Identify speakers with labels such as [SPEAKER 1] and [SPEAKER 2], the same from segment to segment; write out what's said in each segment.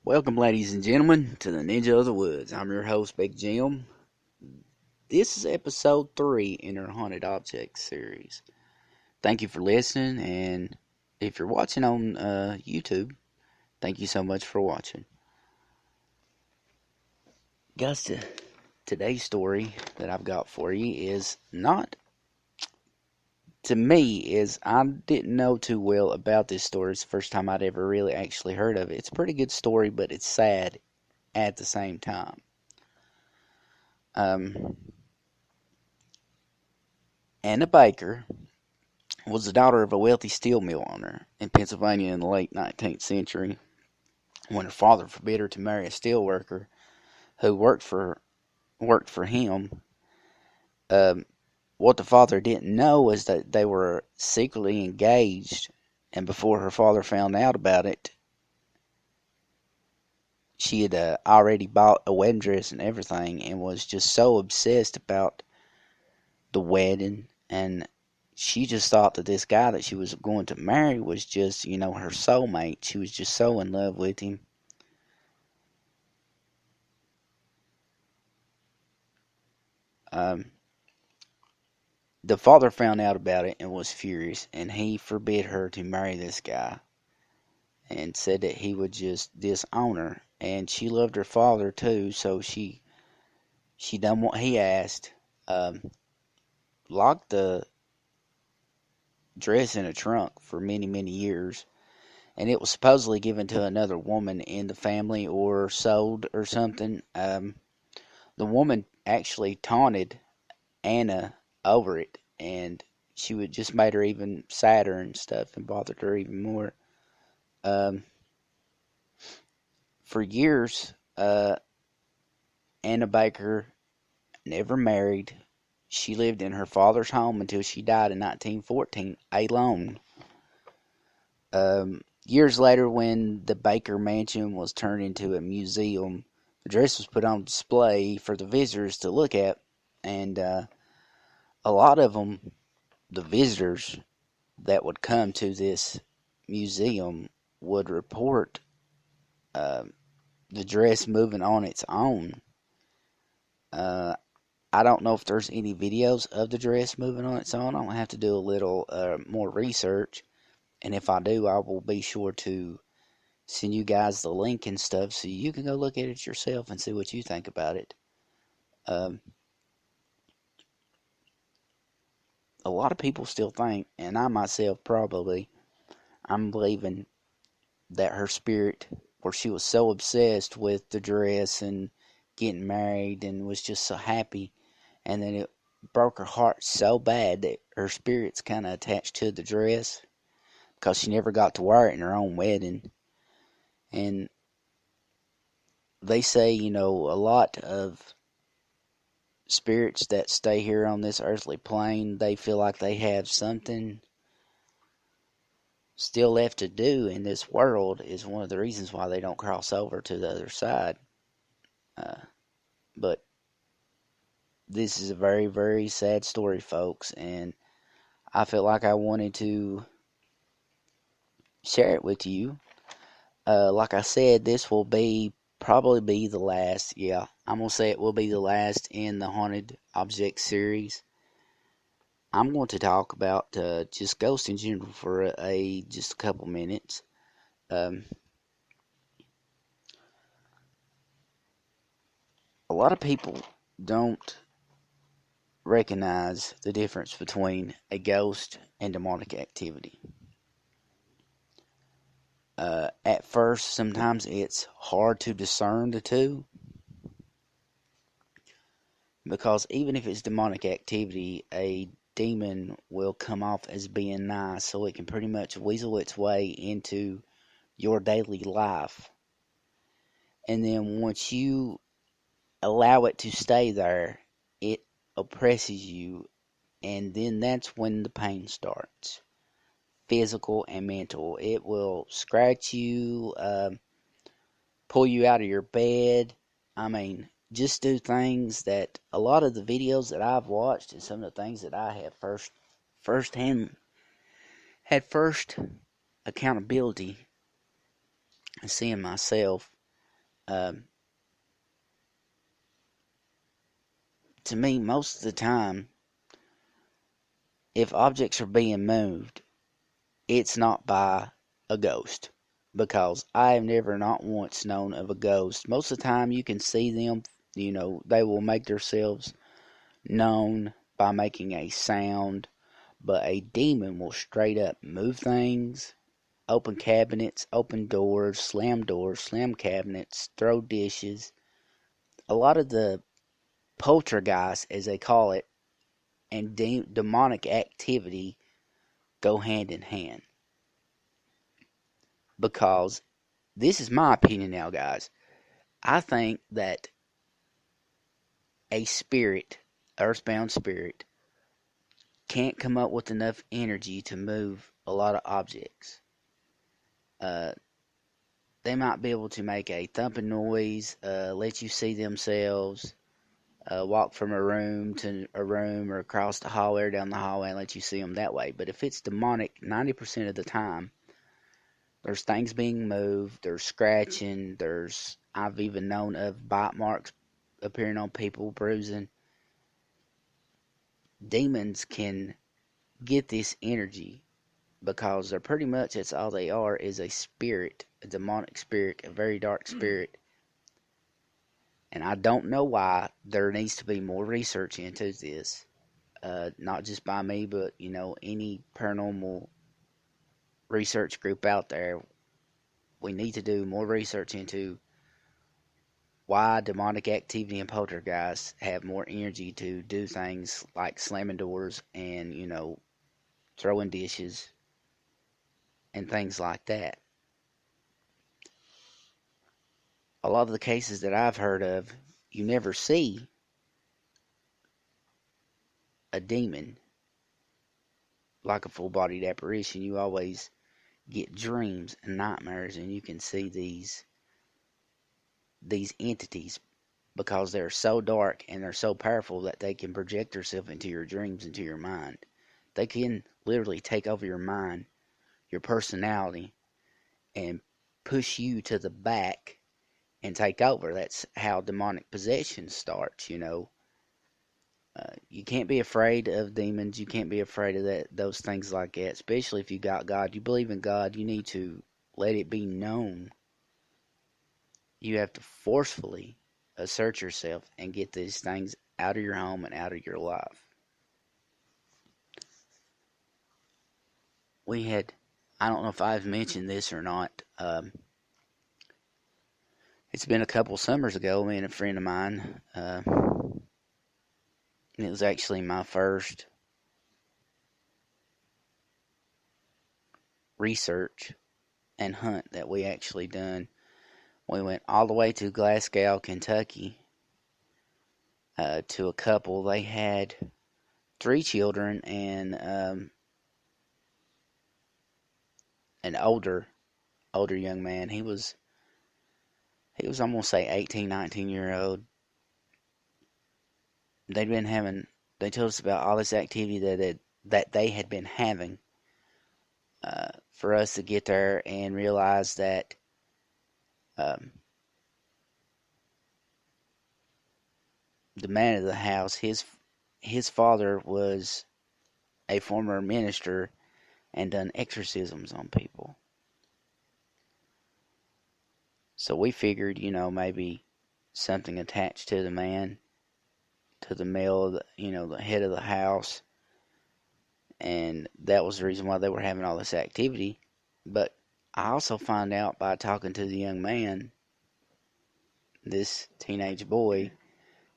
[SPEAKER 1] Welcome, ladies and gentlemen, to the Ninja of the Woods. I'm your host, Big Jim. This is episode 3 in our Haunted Objects series. Thank you for listening, and if you're watching on YouTube, thank you so much for watching. Guys, today's story that I've got for you is not, to me, I didn't know too well about this story. It's the first time I'd ever really actually heard of it. It's a pretty good story, but it's sad at the same time. Anna Baker was the daughter of a wealthy steel mill owner in Pennsylvania in the late 19th century, when her father forbid her to marry a steel worker who worked for him. What the father didn't know was that they were secretly engaged, and before her father found out about it, she had already bought a wedding dress and everything, and was just so obsessed about the wedding, and she just thought that this guy that she was going to marry was just, her soulmate. She was just so in love with him. The father found out about it and was furious, and he forbid her to marry this guy, and said that he would just disown her. And she loved her father too, so she done what he asked. Locked the dress in a trunk for many, many years, and it was supposedly given to another woman in the family or sold or something. The woman actually taunted Anna over it, and she would just made her even sadder and stuff, and bothered her even more. For years, Anna Baker never married. She lived in her father's home until she died in 1914, alone. Years later, when the Baker Mansion was turned into a museum, the dress was put on display for the visitors to look at, and a lot of them, the visitors that would come to this museum, would report the dress moving on its own. I don't know if there's any videos of the dress moving on its own. I'm going to have to do a little more research. And if I do, I will be sure to send you guys the link and stuff so you can go look at it yourself and see what you think about it. A lot of people still think, and I myself probably, I'm believing that her spirit, where she was so obsessed with the dress and getting married and was just so happy, and then it broke her heart so bad that her spirit's kind of attached to the dress because she never got to wear it in her own wedding. And they say, a lot of spirits that stay here on this earthly plane, they feel like they have something still left to do in this world, is one of the reasons why they don't cross over to the other side. But this is a very, very sad story, folks, and I felt like I wanted to share it with you. Like I said, this will probably be the last. Yeah, I'm going to say it will be the last in the Haunted Object series. I'm going to talk about just ghosts in general for just a couple minutes. A lot of people don't recognize the difference between a ghost and demonic activity. At first, sometimes it's hard to discern the two, because even if it's demonic activity, a demon will come off as being nice, so it can pretty much weasel its way into your daily life. And then once you allow it to stay there, it oppresses you, and then that's when the pain starts. Physical and mental. It will scratch you, pull you out of your bed. I mean, just do things that a lot of the videos that I've watched and some of the things that I have first accountability and seeing myself. Um, to me, most of the time, if objects are being moved, it's not by a ghost. Because I have never not once known of a ghost. Most of the time you can see them, they will make themselves known by making a sound, but a demon will straight up move things, open cabinets, open doors, slam cabinets, throw dishes. A lot of the poltergeist, as they call it, and demonic activity go hand in hand. Because this is my opinion now, guys. I think that a spirit, earthbound spirit, can't come up with enough energy to move a lot of objects. Uh, they might be able to make a thumping noise, let you see themselves, walk from a room to a room or across the hallway or down the hallway and let you see them that way. But if it's demonic, 90% of the time, there's things being moved, there's scratching, I've even known of bite marks appearing on people, bruising. Demons can get this energy because they're pretty much, that's all they are, is a spirit, a demonic spirit, a very dark spirit. And I don't know why. There needs to be more research into this. Not just by me, but, any paranormal research group out there. We need to do more research into why demonic activity and poltergeists have more energy to do things like slamming doors and, throwing dishes and things like that. A lot of the cases that I've heard of, you never see a demon like a full-bodied apparition. You always get dreams and nightmares, and you can see these entities because they're so dark and they're so powerful that they can project themselves into your dreams, into your mind. They can literally take over your mind, your personality, and push you to the back and take over. That's how demonic possession starts, You can't be afraid of demons. You can't be afraid of those things like that, especially if you got God. You believe in God, you need to let it be known. You have to forcefully assert yourself and get these things out of your home and out of your life. I don't know if I've mentioned this or not. It's been a couple summers ago, me and a friend of mine, it was actually my first research and hunt that we actually done. We went all the way to Glasgow, Kentucky, to a couple. They had 3 children and an older young man. He was I'm gonna say 18, 19-year old. They told us about all this activity that they had been having. For us to get there and realize that the man of the house, his father was a former minister and done exorcisms on people. So we figured, maybe something attached to the man, to the male, the head of the house. And that was the reason why they were having all this activity. But I also find out by talking to the young man, this teenage boy,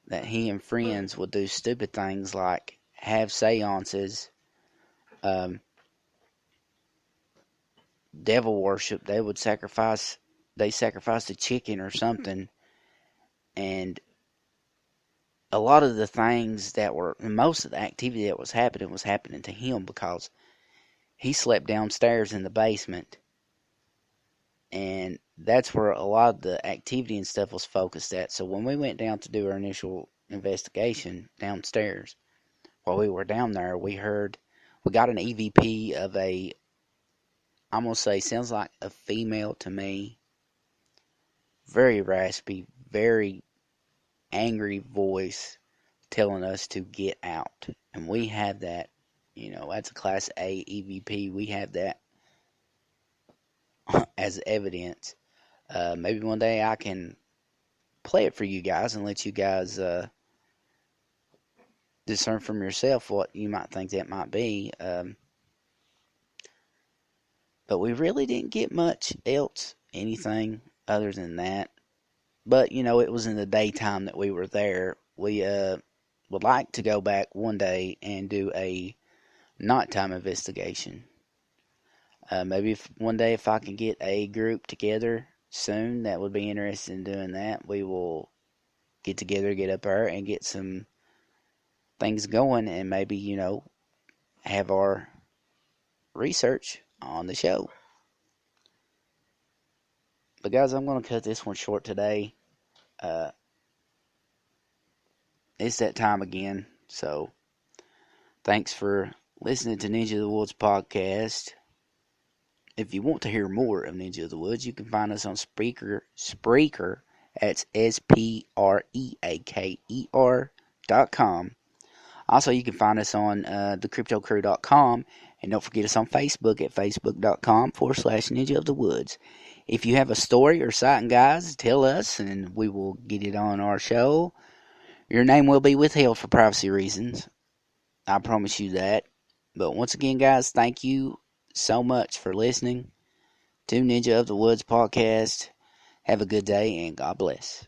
[SPEAKER 1] that he and friends would do stupid things like have seances, devil worship. They sacrificed a chicken or something. And a lot of the things most of the activity that was happening to him because he slept downstairs in the basement. And that's where a lot of the activity and stuff was focused at. So when we went down to do our initial investigation downstairs, while we were down there, we got an EVP of I'm going to say, sounds like a female to me, very raspy, very angry voice telling us to get out. And we have that, that's a Class A EVP. We have that as evidence. Maybe one day I can play it for you guys and let you guys discern from yourself what you might think that might be. But we really didn't get much else, anything other than that. But, it was in the daytime that we were there. We would like to go back one day and do a nighttime investigation. Maybe one day if I can get a group together soon that would be interested in doing that, we will get together, get up there, and get some things going, and maybe, have our research on the show. But guys, I'm going to cut this one short today. It's that time again, so thanks for listening to Ninja of the Woods podcast. If you want to hear more of Ninja of the Woods, you can find us on Spreaker. That's SPREAKER.com. Also, you can find us on thecryptocrew.com, and don't forget us on Facebook at facebook.com/Ninja of the Woods. If you have a story or sighting, guys, tell us, and we will get it on our show. Your name will be withheld for privacy reasons. I promise you that. But once again, guys, thank you so much for listening to Ninja of the Woods podcast. Have a good day, and God bless.